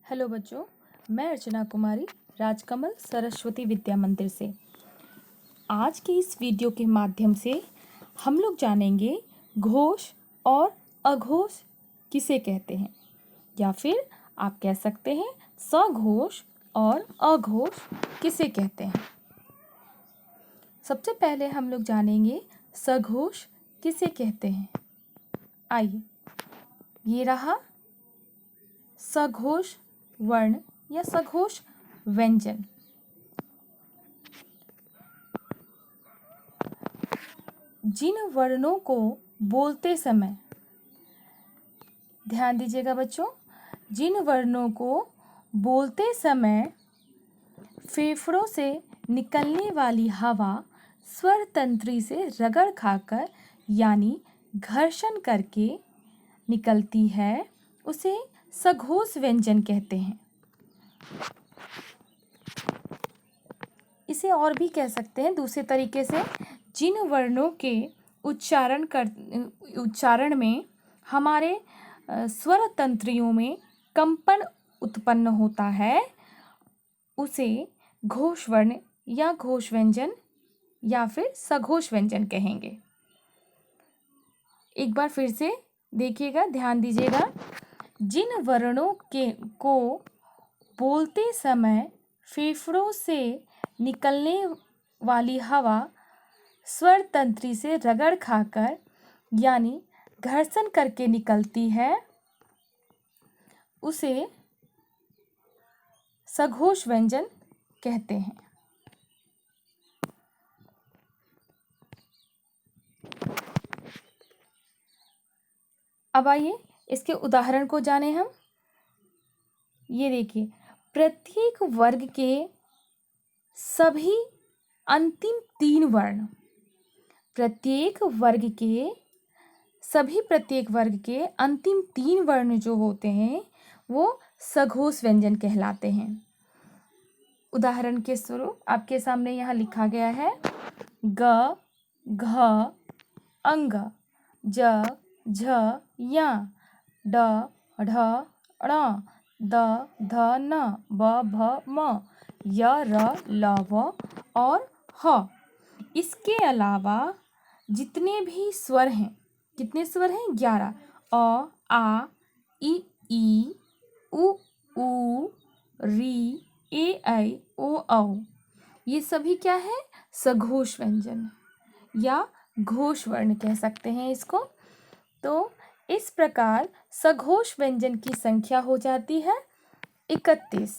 Hello बच्चों, मैं अर्चना कुमारी राजकमल सरस्वती विद्या मंदिर से। आज की इस वीडियो के माध्यम से हम लोग जानेंगे घोष और अघोष किसे कहते हैं, या फिर आप कह सकते हैं सघोष और अघोष किसे कहते हैं। सबसे पहले हम लोग जानेंगे सघोष किसे कहते हैं। आइए, ये रहा सघोष वर्ण या सघोष व्यंजन। जिन वर्णों को बोलते समय, ध्यान दीजिएगा बच्चों, जिन वर्णों को बोलते समय फेफड़ों से निकलने वाली हवा स्वर तंत्री से रगड़ खाकर यानी घर्षण करके निकलती है, उसे सघोष व्यंजन कहते हैं। इसे और भी कह सकते हैं दूसरे तरीके से, जिन वर्णों के उच्चारण में हमारे स्वर तंत्रियों में कंपन उत्पन्न होता है, उसे घोष वर्ण या घोष व्यंजन या फिर सघोष व्यंजन कहेंगे। एक बार फिर से देखिएगा, ध्यान दीजिएगा। जिन वर्णों को बोलते समय फेफड़ों से निकलने वाली हवा स्वर तंत्री से रगड़ खाकर यानी घर्षण करके निकलती है, उसे सघोष व्यंजन कहते हैं। अब आइए इसके उदाहरण को जाने हम। ये देखिए, प्रत्येक वर्ग के सभी अंतिम तीन वर्ण, प्रत्येक वर्ग के अंतिम तीन वर्ण जो होते हैं वो सघोष व्यंजन कहलाते हैं। उदाहरण के स्वरूप आपके सामने यहाँ लिखा गया है ग, घ, अंग, ज, झ, य, ड, ढ, ण, द, ध, न, ब, भ, म, य, र, ल, व और ह। इसके अलावा जितने भी स्वर हैं, कितने स्वर हैं? 11। अ, आ, ई, उ, री, ए, ऐ, ओ, औ। ये सभी क्या है? सघोष व्यंजन या घोष वर्ण कह सकते हैं इसको। तो इस प्रकार सघोष व्यंजन की संख्या हो जाती है 31।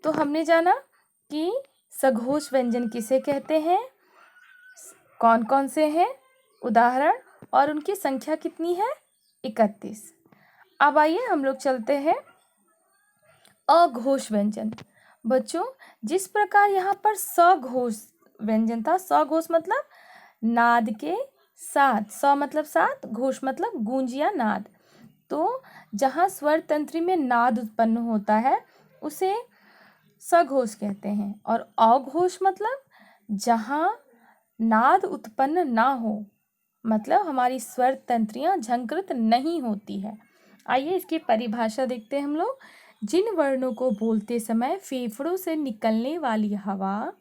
तो हमने जाना कि सघोष व्यंजन किसे कहते हैं, कौन कौन से हैं, उदाहरण और उनकी संख्या कितनी है? 31। अब आइए हम लोग चलते हैं अघोष व्यंजन। बच्चों, जिस प्रकार यहाँ पर सघोष व्यंजन था, सघोष मतलब नाद के साथ, स मतलब साथ, घोष मतलब गूंज या नाद। तो जहाँ स्वर तंत्री में नाद उत्पन्न होता है उसे सघोष कहते हैं, और अघोष मतलब जहाँ नाद उत्पन्न ना हो, मतलब हमारी स्वर तंत्रियाँ झंकृत नहीं होती है। आइए इसकी परिभाषा देखते हैं हम लोग। जिन वर्णों को बोलते समय फेफड़ों से निकलने वाली हवा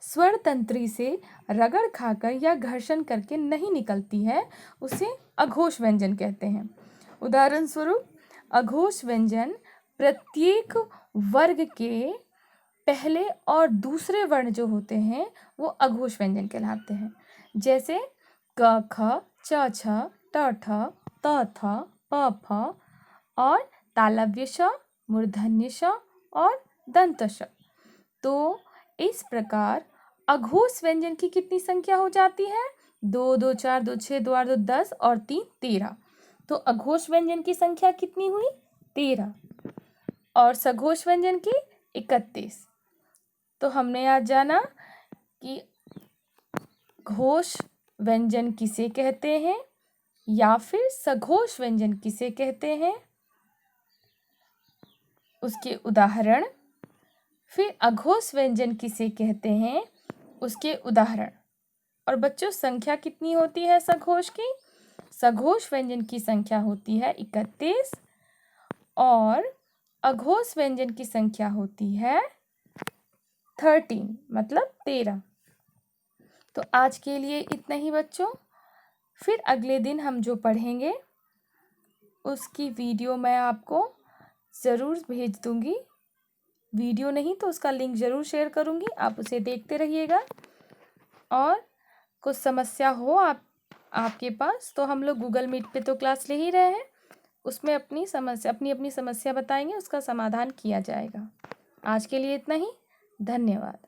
स्वर तंत्री से रगड़ खाकर या घर्षण करके नहीं निकलती है, उसे अघोष व्यंजन कहते हैं। उदाहरण स्वरूप, अघोष व्यंजन प्रत्येक वर्ग के पहले और दूसरे वर्ण जो होते हैं वो अघोष व्यंजन कहलाते हैं। जैसे क, ख, च, छ, ट, ठ, त, थ, प, फ और तालव्य श, मूर्धन्य श और दंत श। तो इस प्रकार अघोष व्यंजन की कितनी संख्या हो जाती है? 2, 2, 4, 2, 6, 2, 8, 2, 10 और 3, 13। तो अघोष व्यंजन की संख्या कितनी हुई? 13 और सघोष व्यंजन की 31। तो हमने आज जाना कि घोष व्यंजन किसे कहते हैं या फिर सघोष व्यंजन किसे कहते हैं, उसके उदाहरण, फिर अघोष व्यंजन किसे कहते हैं उसके उदाहरण। और बच्चों, संख्या कितनी होती है सघोष की? सघोष व्यंजन की संख्या होती है 31 और अघोष व्यंजन की संख्या होती है 13, मतलब 13। तो आज के लिए इतना ही बच्चों। फिर अगले दिन हम जो पढ़ेंगे उसकी वीडियो मैं आपको ज़रूर भेज दूंगी। वीडियो नहीं तो उसका लिंक ज़रूर शेयर करूंगी, आप उसे देखते रहिएगा। और कुछ समस्या हो आपके पास तो हम लोग गूगल मीट पे तो क्लास ले ही रहे हैं, उसमें अपनी समस्या बताएंगे, उसका समाधान किया जाएगा। आज के लिए इतना ही। धन्यवाद।